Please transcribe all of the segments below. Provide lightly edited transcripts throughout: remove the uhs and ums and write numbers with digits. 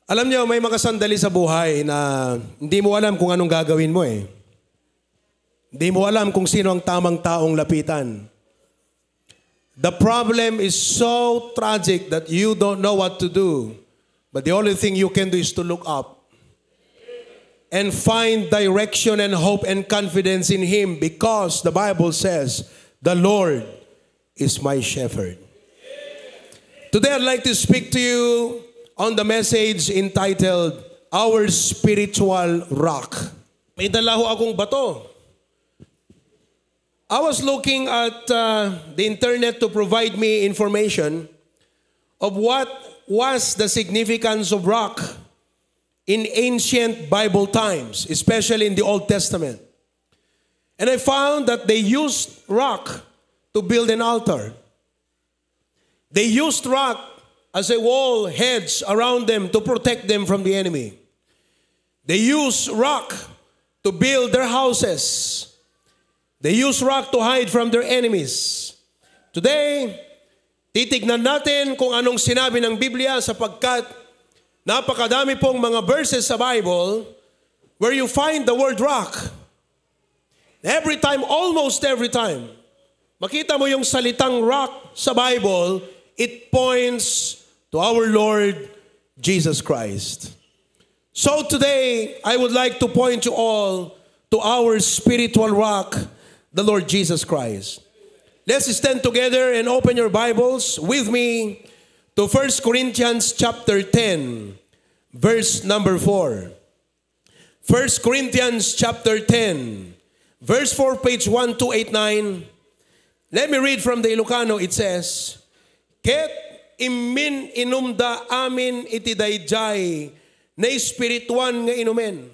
Alam niyo, may mga sandali sa buhay na hindi mo alam kung anong gagawin mo eh. Hindi mo alam kung sino ang tamang taong lapitan. The problem is so tragic that you don't know what to do. But the only thing you can do is to look up and find direction and hope and confidence in Him, because the Bible says, the Lord is my shepherd. Today I'd like to speak to you on the message entitled, Our Spiritual Rock. May dala ho akong bato. I was looking at the internet to provide me information of what was the significance of rock in ancient Bible times, especially in the Old Testament. And I found that they used rock to build an altar. They used rock as a wall hedge around them to protect them from the enemy. They used rock to build their houses. They used rock to hide from their enemies. Today, titignan natin kung anong sinabi ng Biblia, sapagkat napakadami pong mga verses sa Bible where you find the word rock. Every time, almost every time, makita mo yung salitang rock sa Bible, it points to our Lord Jesus Christ. So today, I would like to point you all to our spiritual rock, the Lord Jesus Christ. Let's stand together and open your Bibles with me to 1 Corinthians chapter 10, verse number 4. 1 Corinthians chapter 10, verse 4, page 1289. Let me read from the Ilocano. It says, Ket imin inumda amin iti dayjay na espirituan nga inumen.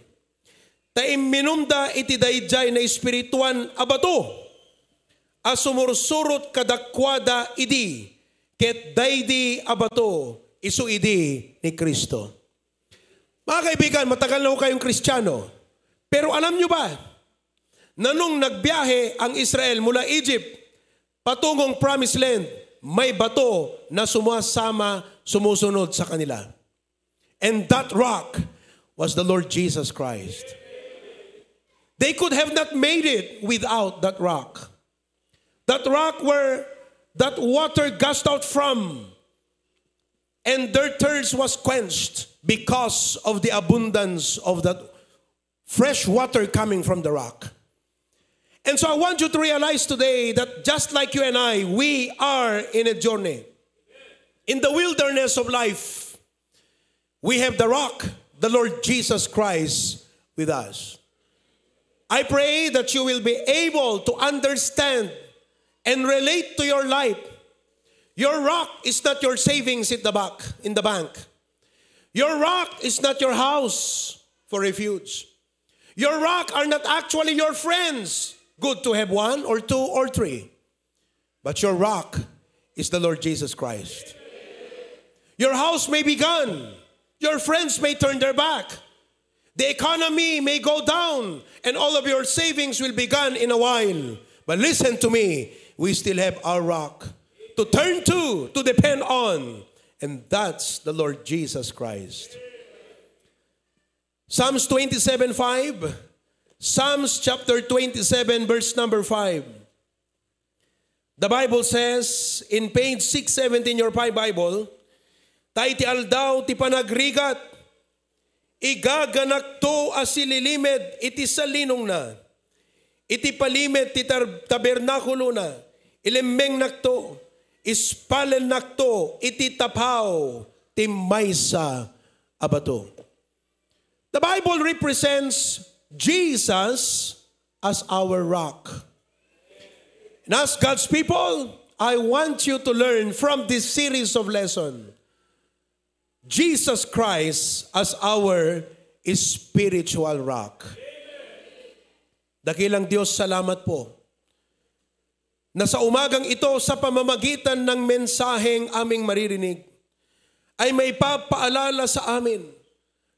Ta iminumda iti dayjay na espirituan abato. Asumursurot kadakwada idi. Ket daydi abato isu idi ni Kristo. Mga kaibigan, matagal na ho kayong Kristiyano. Pero alam nyo ba na nung nagbiyahe ang Israel mula Egypt patungong Promised Land, may bato na sumusunod sa kanila. And that rock was the Lord Jesus Christ. They could have not made it without that rock. That rock where that water gushed out from, and their thirst was quenched because of the abundance of that fresh water coming from the rock. And so I want you to realize today that just like you and I, we are in a journey. In the wilderness of life, we have the rock, the Lord Jesus Christ, with us. I pray that you will be able to understand and relate to your life. Your rock is not your savings in the bank. Your rock is not your house for refuge. Your rock are not actually your friends. Good to have one or two or three. But your rock is the Lord Jesus Christ. Your house may be gone. Your friends may turn their back. The economy may go down. And all of your savings will be gone in a while. But listen to me. We still have our rock to turn to depend on. And that's the Lord Jesus Christ. Psalms 27:5. Psalms chapter 27, verse number 5. The Bible says, in page 670 in your Bible, Tay ti aldaw ti panagrigat, igaganak to asililimed iti salinong na, iti palimed ti tabernakulo na, ilimeng nakto, ispalen nakto, iti tapaw, ti maysa abato. The Bible represents Jesus as our rock. And as God's people, I want you to learn from this series of lessons, Jesus Christ as our spiritual rock. Dakilang Diyos, salamat po na sa umagang ito, sa pamamagitan ng mensaheng aming maririnig, ay may papaalala sa amin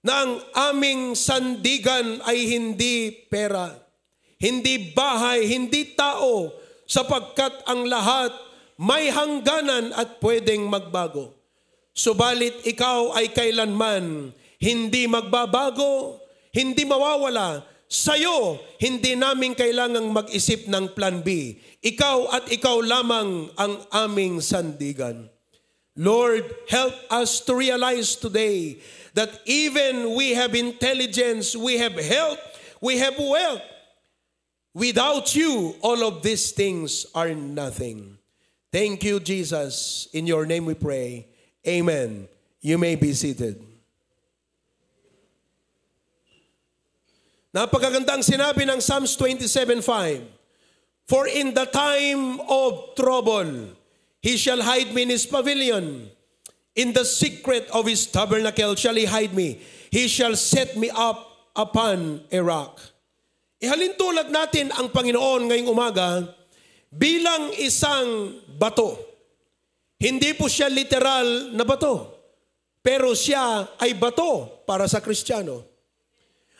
na ang aming sandigan ay hindi pera, hindi bahay, hindi tao, sapagkat ang lahat may hangganan at pwedeng magbago. Subalit ikaw ay kailanman hindi magbabago, hindi mawawala. Sa'yo, hindi namin kailangang mag-isip ng plan B. Ikaw at ikaw lamang ang aming sandigan. Lord, help us to realize today that even we have intelligence, we have health, we have wealth. Without you, all of these things are nothing. Thank you, Jesus. In your name we pray. Amen. You may be seated. Napakagandang sinabi ng Psalms 27:5. For in the time of trouble, He shall hide me in His pavilion. In the secret of His tabernacle shall He hide me. He shall set me up upon a rock. Ihalintulad natin ang Panginoon ngayong umaga bilang isang bato. Hindi po siya literal na bato, pero siya ay bato para sa Kristiyano.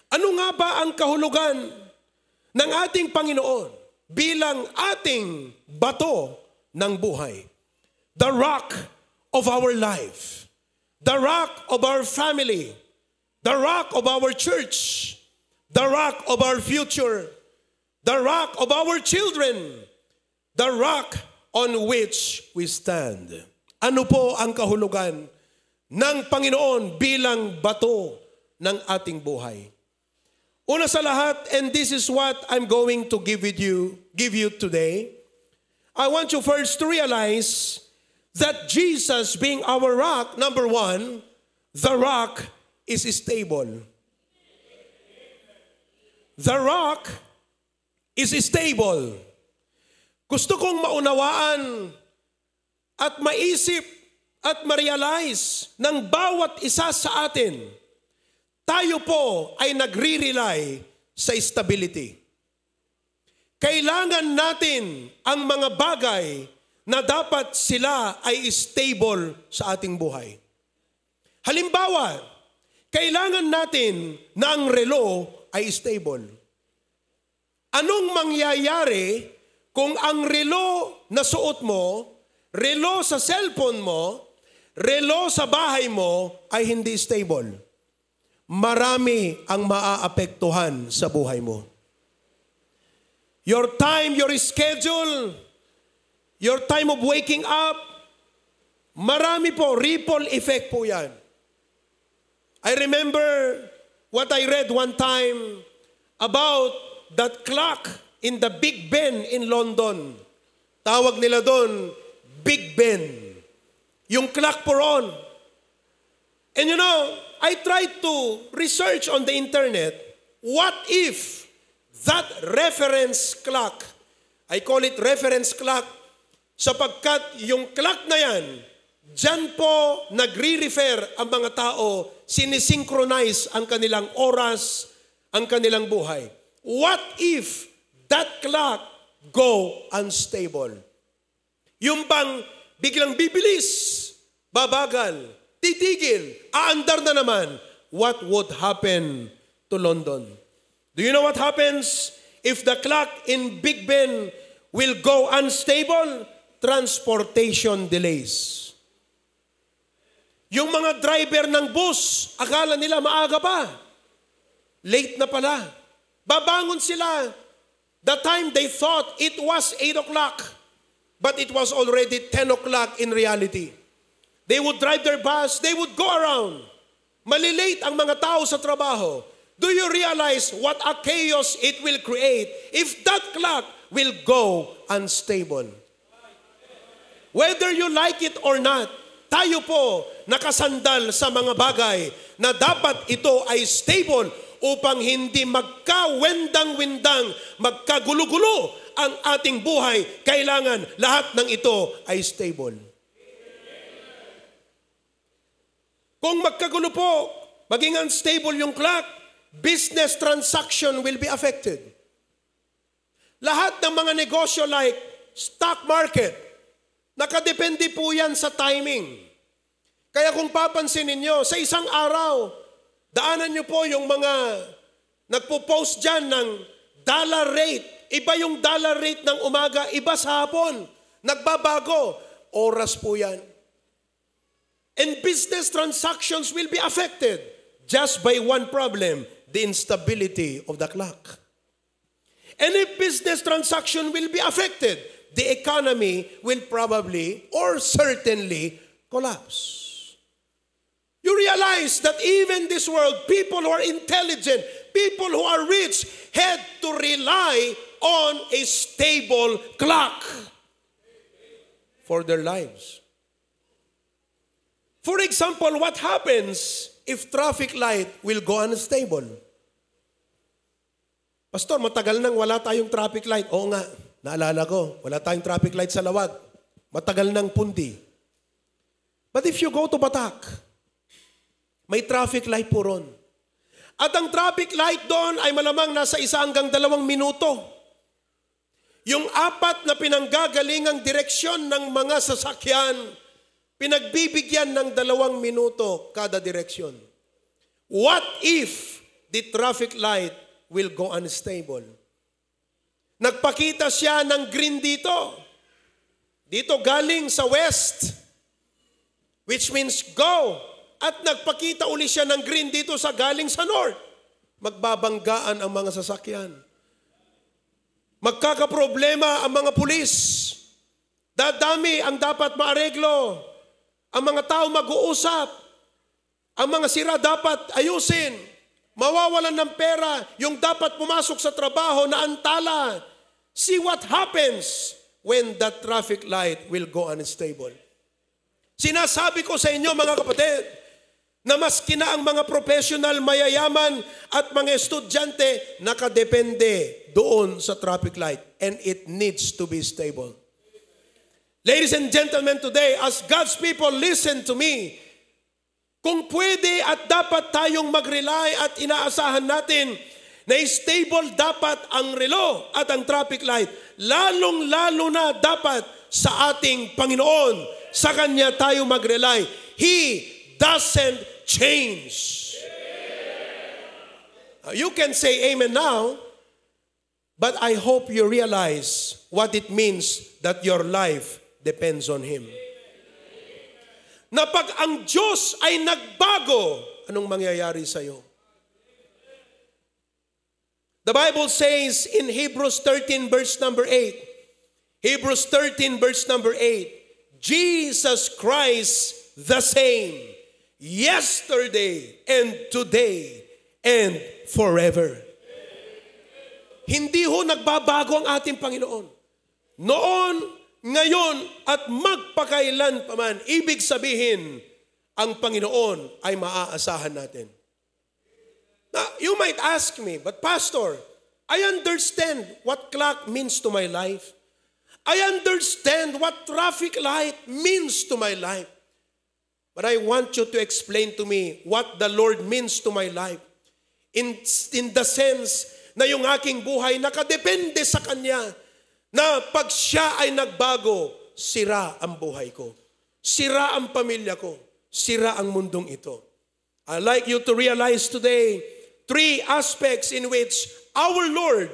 Ano nga ba ang kahulugan ng ating Panginoon bilang ating bato ng buhay? The rock of our life, the rock of our family, the rock of our church, the rock of our future, the rock of our children, the rock on which we stand. Ano po ang kahulugan ng Panginoon bilang bato ng ating buhay? Una sa lahat, and this is what I'm going to give you today, I want you first to realize that Jesus being our rock, number one, the rock is stable. The rock is stable. Gusto kong maunawaan at maisip at ma-realize ng bawat isa sa atin, tayo po ay nagre-rely sa stability. Kailangan natin ang mga bagay na dapat sila ay stable sa ating buhay. Halimbawa, kailangan natin na ang relo ay stable. Anong mangyayari kung ang relo na suot mo, relo sa cellphone mo, relo sa bahay mo ay hindi stable? Marami ang maaapektuhan sa buhay mo. Your time, your schedule, your time of waking up, marami po, ripple effect po yan. I remember what I read one time about that clock in the Big Ben in London. Tawag nila doon, Big Ben. Yung clock po ron. And you know, I tried to research on the internet, what if that reference clock, I call it reference clock, sapagkat yung clock na yan, dyan po nagre-refer ang mga tao, sinisynchronize ang kanilang oras, ang kanilang buhay. What if that clock go unstable? Yung bang biglang bibilis, babagal, titigil, aandar na naman, what would happen to London? Do you know what happens if the clock in Big Ben will go unstable? Transportation delays. Yung mga driver ng bus, akala nila maaga pa. Late na pala. Babangon sila. The time they thought it was 8 o'clock, but it was already 10 o'clock in reality. They would drive their bus, they would go around. Malilate ang mga tao sa trabaho. Do you realize what a chaos it will create if that clock will go unstable? Whether you like it or not, tayo po nakasandal sa mga bagay na dapat ito ay stable upang hindi magkawendang-wendang, magkagulo-gulo ang ating buhay. Kailangan lahat ng ito ay stable. Kung magkagulo po, maging unstable yung clock, business transaction will be affected. Lahat ng mga negosyo like stock market, nakadepende po yan sa timing. Kaya kung papansin ninyo, sa isang araw, daanan nyo po yung mga nagpo-post dyan ng dollar rate. Iba yung dollar rate ng umaga, iba sa hapon. Nagbabago. Oras po yan. And business transactions will be affected. just by one problem, the instability of the clock. Any business transaction will be affected. The economy will probably or certainly collapse. You realize that even this world, people who are intelligent, people who are rich, had to rely on a stable clock for their lives. For example, what happens if traffic light will go unstable? Pastor, matagal nang wala tayong traffic light. Oo nga, naalala ko, wala tayong traffic light sa Lawag. Matagal nang pundi. But if you go to Batak, may traffic light po ron. At ang traffic light doon ay malamang nasa 1 hanggang 2 minuto. Yung 4 na pinanggagalingang direksyon ng mga sasakyan, pinagbibigyan ng 2 minuto kada direksyon. What if the traffic light will go unstable? Nagpakita siya ng green dito. Dito galing sa west, which means go. At nagpakita uli siya ng green dito sa galing sa north. Magbabanggaan ang mga sasakyan. Magkakaproblema ang mga pulis. Dadami ang dapat maareglo. Ang mga tao mag-uusap. Ang mga sira dapat ayusin. Mawawalan ng pera yung dapat pumasok sa trabaho na antala. See what happens when that traffic light will go unstable. Sinasabi ko sa inyo mga kapatid, na maski na ang mga professional, mayayaman at mga estudyante nakadepende doon sa traffic light and it needs to be stable. Ladies and gentlemen, today, as God's people, listen to me. Kung pwede at dapat tayong mag-rely at inaasahan natin na stable dapat ang relo at ang traffic light, lalong-lalo na dapat sa ating Panginoon. Sa Kanya tayo mag-rely. He doesn't change. You can say amen now, but I hope you realize what it means that your life depends on Him. Na pag ang Diyos ay nagbago, anong mangyayari sa iyo? The Bible says in Hebrews 13 verse number 8, Hebrews 13 verse number 8, Jesus Christ the same, yesterday and today and forever. Hindi ho nagbabago ang ating Panginoon. Noon, ngayon, at magpakailan pa man, ibig sabihin, ang Panginoon ay maaasahan natin. Now, you might ask me, but Pastor, I understand what clock means to my life. I understand what traffic light means to my life. But I want you to explain to me what the Lord means to my life. In the sense na yung aking buhay nakadepende sa Kanya. Na pag siya ay nagbago, sira ang buhay ko. Sira ang pamilya ko. Sira ang mundong ito. I'd like you to realize today 3 aspects in which our Lord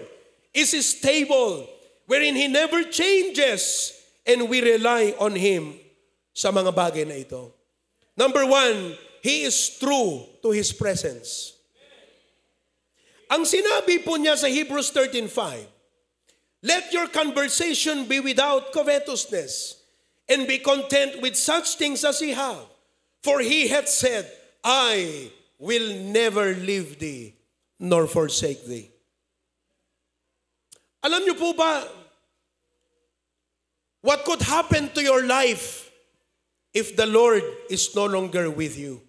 is stable, wherein He never changes, and we rely on Him sa mga bagay na ito. Number 1, He is true to His presence. Ang sinabi po niya sa Hebrews 13:5, let your conversation be without covetousness, and be content with such things as ye have. For He hath said, I will never leave thee, nor forsake thee. Alam niyo po ba, what could happen to your life if the Lord is no longer with you?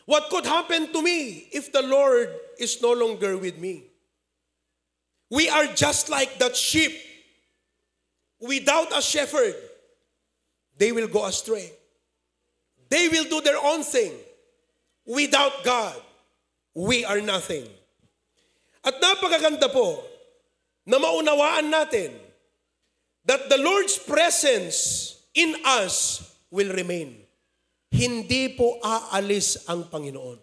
What could happen to me if the Lord is no longer with me? We are just like that sheep without a shepherd. They will go astray. They will do their own thing. Without God, we are nothing. At napakaganda po na maunawaan natin that the Lord's presence in us will remain. Hindi po aalis ang Panginoon.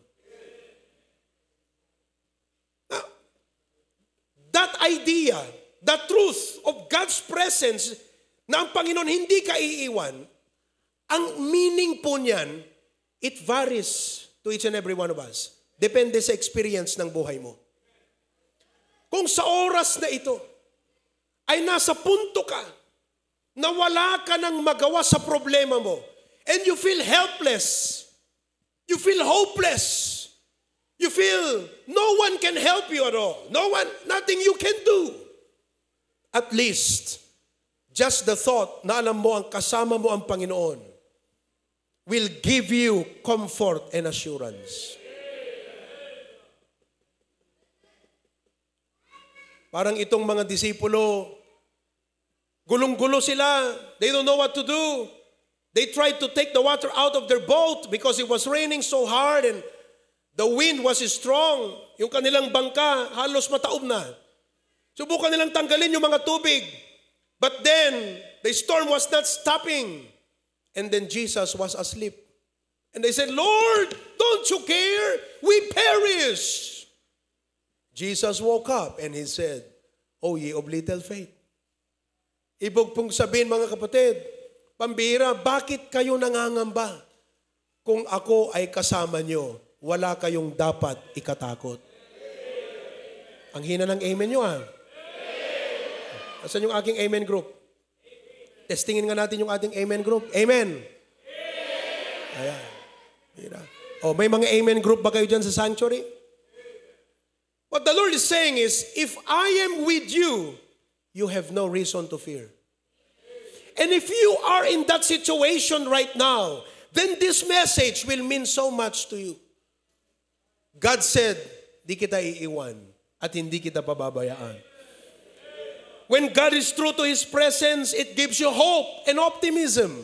That idea, the truth of God's presence na ang Panginoon hindi ka iiwan, ang meaning po niyan, it varies to each and every one of us. Depende sa experience ng buhay mo. Kung sa oras na ito ay nasa punto ka na wala ka nang magawa sa problema mo and you feel helpless, you feel hopeless, you feel no one can help you at all, nothing you can do. At least, just the thought na alam mo ang kasama mo ang Panginoon will give you comfort and assurance. Parang itong mga disipulo, gulong-gulo sila. They don't know what to do. They tried to take the water out of their boat because it was raining so hard and the wind was strong. Yung kanilang bangka, halos mataob na. Subukan nilang tanggalin yung mga tubig. But then, the storm was not stopping. And then Jesus was asleep. And they said, Lord, don't you care? We perish. Jesus woke up and he said, "O ye of little faith." Ibig pong sabihin mga kapatid, pambihira, bakit kayo nangangamba? Kung ako ay kasama nyo, wala kayong dapat ikatakot. Ang hina ng amen nyo Asan yung aking amen group? Testingin nga natin yung ating amen group. Amen. Ayan. May mga amen group ba kayo dyan sa sanctuary? What the Lord is saying is, if I am with you, you have no reason to fear. And if you are in that situation right now, then this message will mean so much to you. God said, di kita iiwan at hindi kita pababayaan. When God is true to His presence, it gives you hope and optimism.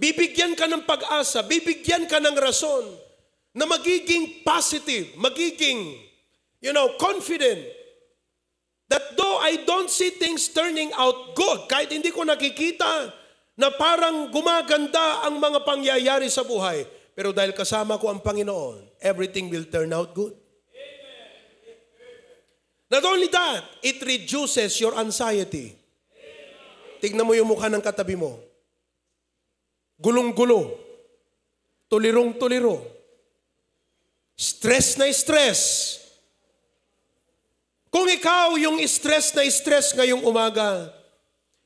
Bibigyan ka ng pag-asa, bibigyan ka ng rason na magiging positive, magiging, confident that though I don't see things turning out good, kahit hindi ko nakikita na parang gumaganda ang mga pangyayari sa buhay, pero dahil kasama ko ang Panginoon, everything will turn out good. Not only that, it reduces your anxiety. Tignan mo yung mukha ng katabi mo. Gulong-gulo. Tulirong-tuliro. Stress na stress. Kung ikaw yung stress na stress ngayong umaga,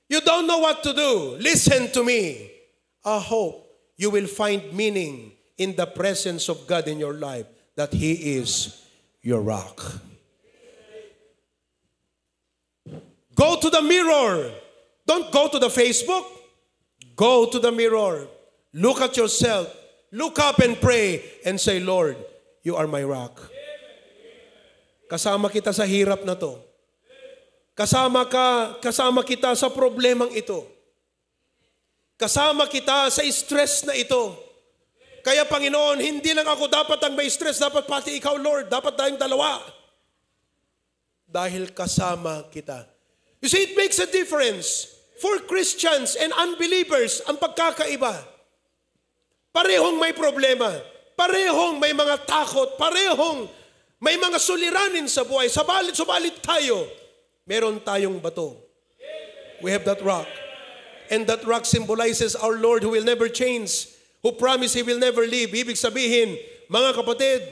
you don't know what to do, listen to me. I hope you will find meaning in the presence of God in your life, that He is your rock. Go to the mirror. Don't go to the Facebook. Go to the mirror. Look at yourself. Look up and pray and say, Lord, you are my rock. Kasama kita sa hirap na to. Kasama kita sa problemang ito. Kasama kita sa stress na ito. Kaya Panginoon, hindi lang ako dapat ang may stress, dapat pati ikaw, Lord. Dapat tayong dalawa. Dahil kasama kita. You see, it makes a difference for Christians and unbelievers ang pagkakaiba. Parehong may problema. Parehong may mga takot. Parehong may mga suliranin sa buhay. Subalit tayo, meron tayong bato. We have that rock. And that rock symbolizes our Lord who will never change, who promised He will never leave. Ibig sabihin, mga kapatid,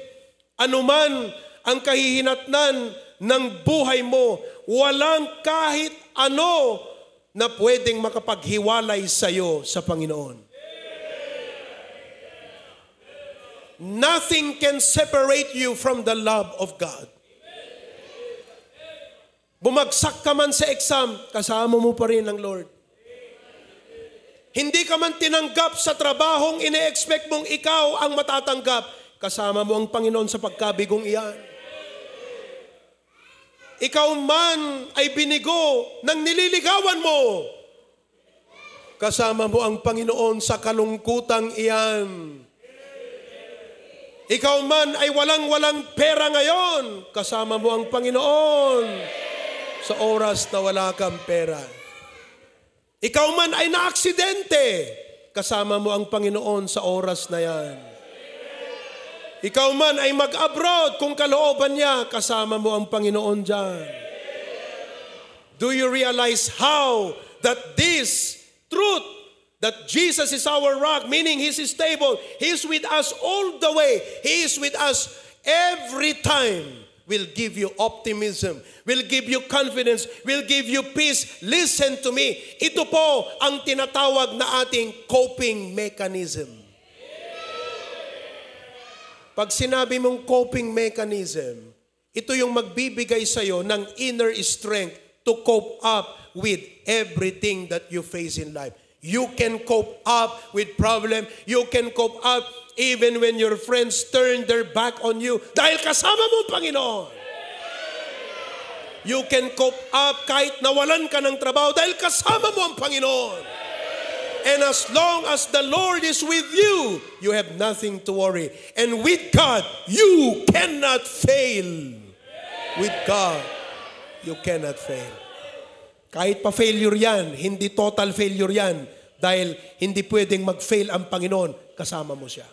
anuman ang kahihinatnan ng buhay mo, walang kahit ano na pwedeng makapaghiwalay sa iyo sa Panginoon. Nothing can separate you from the love of God. Bumagsak ka man sa exam, kasama mo pa rin ang Lord. Hindi ka man tinanggap sa trabahong ine-expect mong ikaw ang matatanggap, kasama mo ang Panginoon sa pagkabigong iyan. Ikaw man ay binigo ng nililigawan mo, kasama mo ang Panginoon sa kalungkutang iyan. Ikaw man ay walang pera ngayon, kasama mo ang Panginoon sa oras na wala kang pera. Ikaw man ay naaksidente, kasama mo ang Panginoon sa oras na yan. Ikaw man ay mag-abroad kung kalooban niya, kasama mo ang Panginoon dyan. Do you realize how that this truth that Jesus is our rock, meaning He's stable. He's with us all the way. He is with us every time. Will give you optimism, will give you confidence, will give you peace. Listen to me. Ito po ang tinatawag na ating coping mechanism. Pag sinabi mong coping mechanism, ito yung magbibigay sa'yo ng inner strength to cope up with everything that you face in life. You can cope up with problem. You can cope up even when your friends turn their back on you. Dahil kasama mo, Panginoon. You can cope up kahit nawalan ka ng trabaho dahil kasama mo ang Panginoon. And as long as the Lord is with you, you have nothing to worry. And with God, you cannot fail. With God, you cannot fail. Kahit pa failure yan, hindi total failure yan. Dahil hindi pwedeng mag-fail ang Panginoon, kasama mo siya.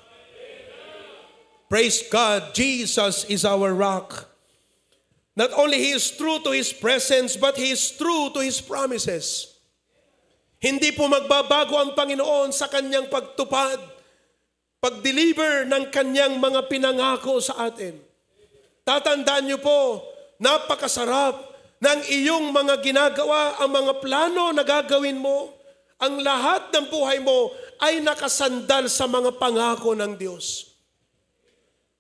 Praise God, Jesus is our rock. Not only He is true to His presence, but He is true to His promises. Hindi po magbabago ang Panginoon sa Kanyang pagtupad, pag-deliver ng Kanyang mga pinangako sa atin. Tatandaan niyo po, napakasarap ng iyong mga ginagawa, ang mga plano na gagawin mo. Ang lahat ng buhay mo ay nakasandal sa mga pangako ng Diyos.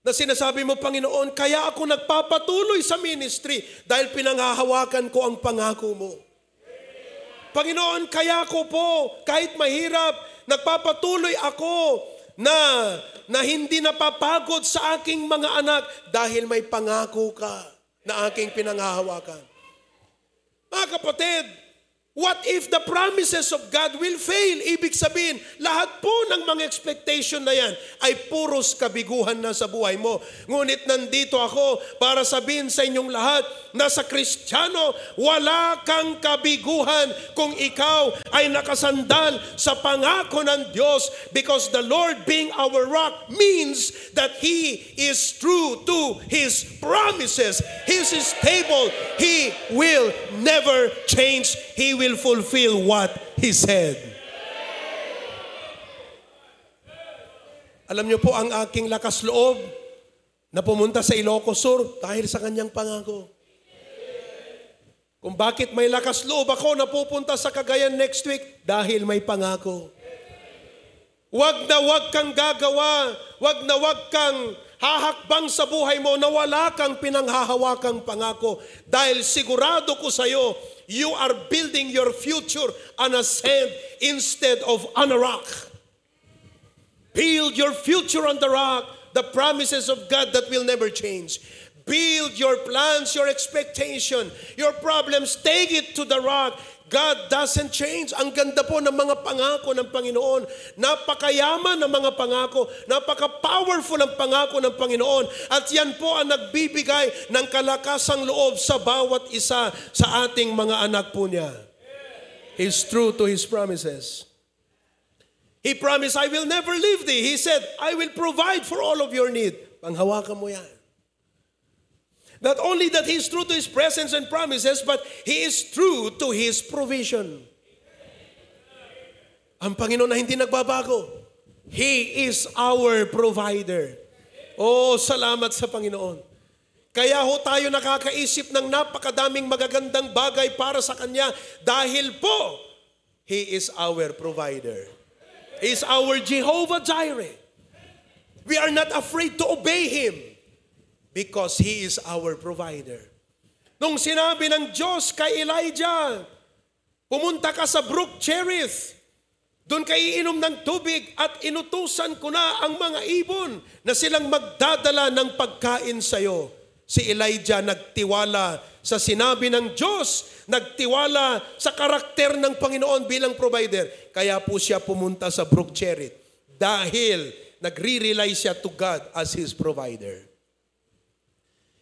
Na sinasabi mo, Panginoon, kaya ako nagpapatuloy sa ministry dahil pinanghahawakan ko ang pangako mo. Panginoon, kaya ko po, kahit mahirap, nagpapatuloy ako na hindi napapagod sa aking mga anak dahil may pangako ka na aking pinanghahawakan. Mga kapatid, what if the promises of God will fail? Ibig sabihin, lahat po ng mga expectation na yan ay puros kabiguhan na sa buhay mo. Ngunit nandito ako para sabihin sa inyong lahat na sa Kristiyano, wala kang kabiguhan kung ikaw ay nakasandal sa pangako ng Diyos, because the Lord being our rock means that He is true to His promises. He is stable. He will never change. He will fulfill what He said. Alam niyo po ang aking lakas loob na pumunta sa Ilocos Sur dahil sa Kanyang pangako. Kung bakit may lakas loob ako na pupunta sa Cagayan next week, dahil may pangako. Wag na wag kang gagawa, wag na wag kang hahakbang sa buhay mo na wala kang pinanghahawakang pangako. Dahil sigurado ko sa iyo, you are building your future on a sand instead of on a rock. Build your future on the rock, the promises of God that will never change. Build your plans, your expectation, your problems, take it to the rock. God doesn't change. Ang ganda po ng mga pangako ng Panginoon. Napakayaman ng mga pangako. Napaka-powerful ang pangako ng Panginoon. At yan po ang nagbibigay ng kalakasang loob sa bawat isa sa ating mga anak po niya. He's true to His promises. He promised, I will never leave thee. He said, I will provide for all of your need. Panghawakan mo yan. Not only that He is true to His presence and promises, but He is true to His provision. Ang Panginoon na hindi nagbabago. He is our provider. Oh, salamat sa Panginoon. Kaya ho tayo nakakaisip ng napakadaming magagandang bagay para sa Kanya dahil po, He is our provider. He is our Jehovah Jireh. We are not afraid to obey Him. Because He is our provider. Nung sinabi ng Diyos kay Elijah, pumunta ka sa Brook Cherith, doon ka iinom ng tubig at inutusan ko na ang mga ibon na silang magdadala ng pagkain sa iyo. Si Elijah nagtiwala sa sinabi ng Diyos, nagtiwala sa karakter ng Panginoon bilang provider. Kaya po siya pumunta sa Brook Cherith dahil nagre-rely siya to God as his provider.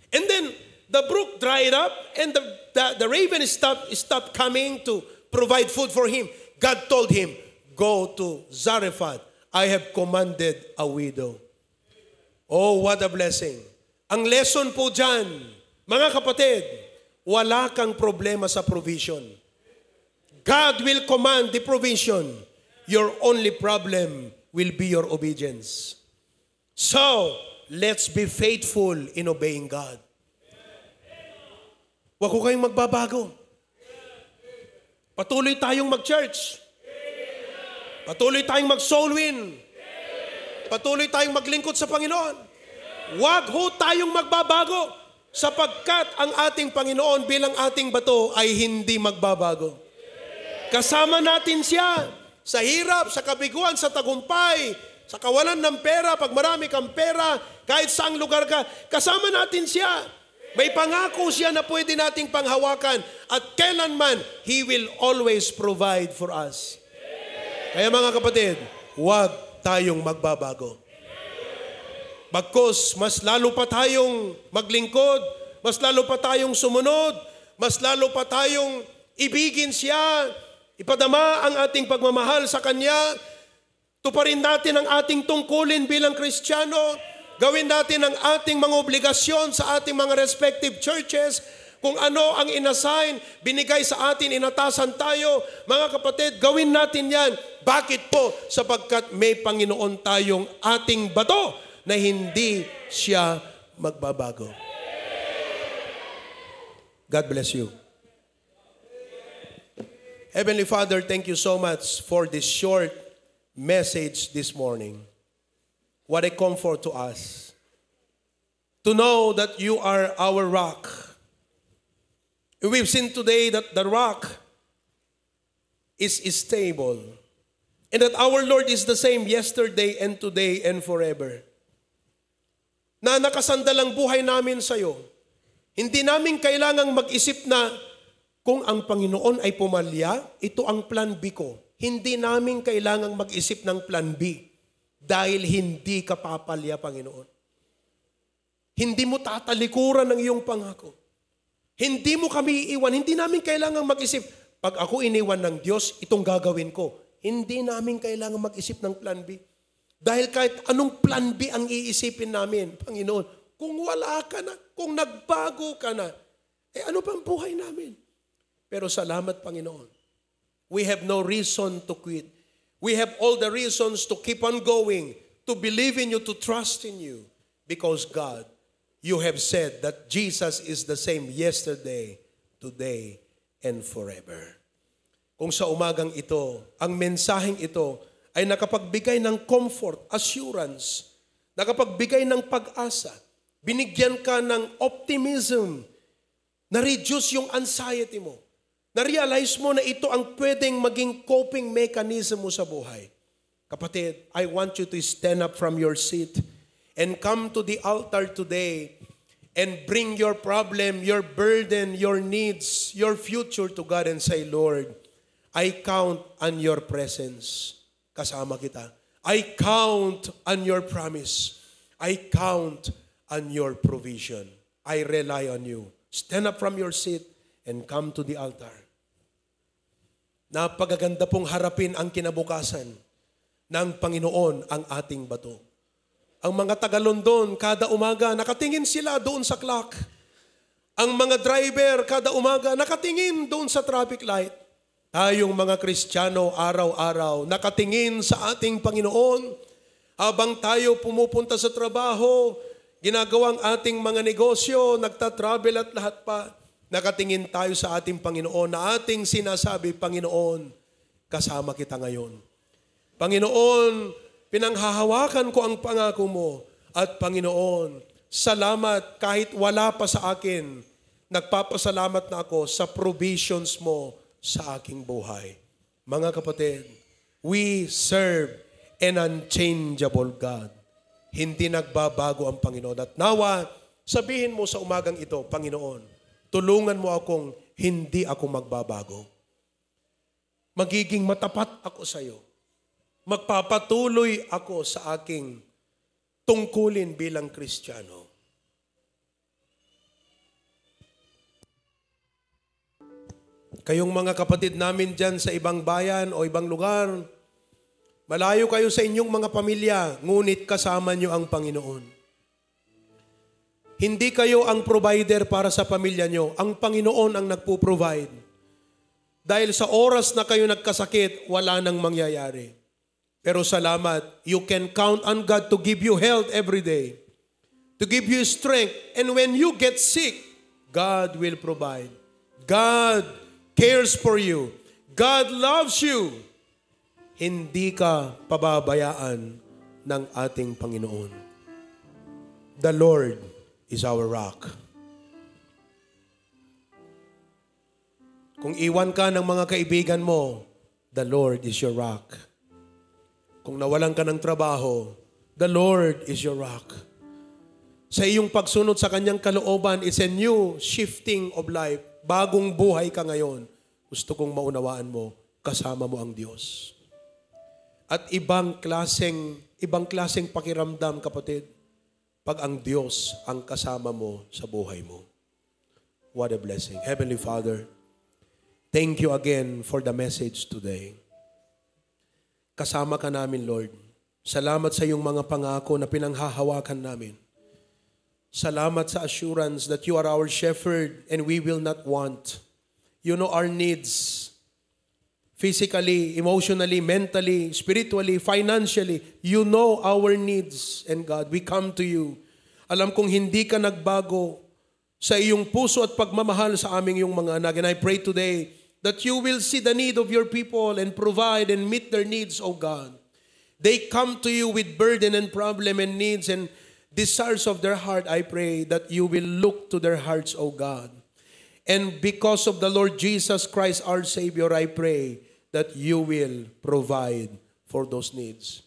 And then the brook dried up and the raven stopped coming to provide food for him. God told him, go to Zarephath. I have commanded a widow. Oh, what a blessing. Ang lesson po dyan, mga kapatid, wala kang problema sa provision. God will command the provision. Your only problem will be your obedience. So, let's be faithful in obeying God. Huwag ko kayong magbabago. Patuloy tayong mag-church. Patuloy tayong mag-soul win. Patuloy tayong maglingkod sa Panginoon. Huwag ho tayong magbabago sapagkat ang ating Panginoon bilang ating bato ay hindi magbabago. Kasama natin siya sa hirap, sa kabiguan, sa tagumpay, sa kawalan ng pera, pag marami kang pera, kahit saang lugar ka, kasama natin siya. May pangako siya na pwede nating panghawakan at kailanman, He will always provide for us. Kaya mga kapatid, huwag tayong magbabago. Bagkus, mas lalo pa tayong maglingkod, mas lalo pa tayong sumunod, mas lalo pa tayong ibigin siya, ipadama ang ating pagmamahal sa Kanya, tuparin natin ang ating tungkulin bilang Kristiyano, gawin natin ang ating mga obligasyon sa ating mga respective churches, kung ano ang inassign, binigay sa atin, inatasan tayo. Mga kapatid, gawin natin yan. Bakit po? Sapagkat may Panginoon tayong ating bato na hindi siya magbabago. God bless you. Heavenly Father, thank you so much for this short message this morning. What a comfort to us to know that you are our rock. We've seen today that the rock is stable and that our Lord is the same yesterday and today and forever. Na nakasandalang buhay namin sa iyo. Hindi namin kailangang mag-isip na kung ang Panginoon ay pumalya, ito ang plan B ko. Hindi namin kailangang mag-isip ng plan B. Dahil hindi ka papalya, Panginoon. Hindi mo tatalikuran ng iyong pangako. Hindi mo kami iiwan. Hindi namin kailangang mag-isip, pag ako iniwan ng Diyos, itong gagawin ko. Hindi namin kailangang mag-isip ng plan B. Dahil kahit anong plan B ang iisipin namin, Panginoon, kung wala ka na, kung nagbago ka na, ano pang buhay namin? Pero salamat, Panginoon. We have no reason to quit. We have all the reasons to keep on going, to believe in you, to trust in you. Because God, you have said that Jesus is the same yesterday, today, and forever. Kung sa umagang ito, ang mensaheng ito ay nakapagbigay ng comfort, assurance, nakapagbigay ng pag-asa, binigyan ka ng optimism, na-reduce yung anxiety mo, na-realize mo na ito ang pwedeng maging coping mechanism mo sa buhay. Kapatid, I want you to stand up from your seat and come to the altar today and bring your problem, your burden, your needs, your future to God and say, Lord, I count on your presence. Kasama kita. I count on your promise. I count on your provision. I rely on you. Stand up from your seat and come to the altar. Napagaganda pong harapin ang kinabukasan ng Panginoon ang ating bato. Ang mga taga-London, kada umaga, nakatingin sila doon sa clock. Ang mga driver, kada umaga, nakatingin doon sa traffic light. Tayong mga Kristiyano, araw-araw, nakatingin sa ating Panginoon. Habang tayo pumupunta sa trabaho, ginagawang ating mga negosyo, nagtatravel at lahat pa, nakatingin tayo sa ating Panginoon na ating sinasabi, Panginoon, kasama kita ngayon. Panginoon, pinanghahawakan ko ang pangako mo. At Panginoon, salamat kahit wala pa sa akin, nagpapasalamat na ako sa provisions mo sa aking buhay. Mga kapatid, we serve an unchangeable God. Hindi nagbabago ang Panginoon. At nawa, sabihin mo sa umagang ito, Panginoon, tulungan mo akong hindi ako magbabago. Magiging matapat ako sa iyo. Magpapatuloy ako sa aking tungkulin bilang Kristiyano. Kayong mga kapatid namin dyan sa ibang bayan o ibang lugar, malayo kayo sa inyong mga pamilya, ngunit kasama nyo ang Panginoon. Hindi kayo ang provider para sa pamilya nyo. Ang Panginoon ang nagpo-provide. Dahil sa oras na kayo nagkasakit, wala nang mangyayari. Pero salamat, you can count on God to give you health every day, to give you strength. And when you get sick, God will provide. God cares for you. God loves you. Hindi ka pababayaan ng ating Panginoon. The Lord is our rock. Kung iwan ka ng mga kaibigan mo, the Lord is your rock. Kung nawalan ka ng trabaho, the Lord is your rock. Sa iyong pagsunod sa kanyang kalooban is a new shifting of life. Bagong buhay ka ngayon. Gusto kong maunawaan mo, kasama mo ang Diyos. At ibang klaseng pakiramdam, kapatid, pag ang Diyos ang kasama mo sa buhay mo. What a blessing. Heavenly Father, thank you again for the message today. Kasama ka namin, Lord. Salamat sa iyong mga pangako na pinanghahawakan namin. Salamat sa assurance that you are our shepherd and we will not want. You know our needs. Physically, emotionally, mentally, spiritually, financially. You know our needs. And God, we come to you. Alam kong hindi ka nagbago sa iyong puso at pagmamahal sa aming iyong mga anak. And I pray today that you will see the need of your people and provide and meet their needs, O God. They come to you with burden and problem and needs and desires of their heart. I pray that you will look to their hearts, O God. And because of the Lord Jesus Christ, our Savior, I pray that you will provide for those needs.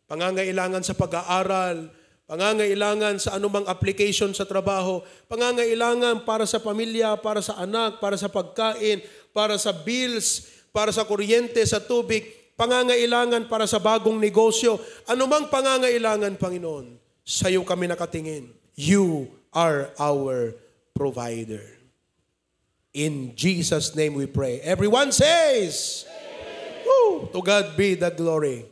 Pangangailangan sa pag-aaral, pangangailangan sa anumang application sa trabaho, pangangailangan para sa pamilya, para sa anak, para sa pagkain, para sa bills, para sa kuryente, sa tubig, pangangailangan para sa bagong negosyo, anumang pangangailangan, Panginoon, sa iyo kami nakatingin. You are our provider. In Jesus' name we pray. Everyone says, to God be the glory.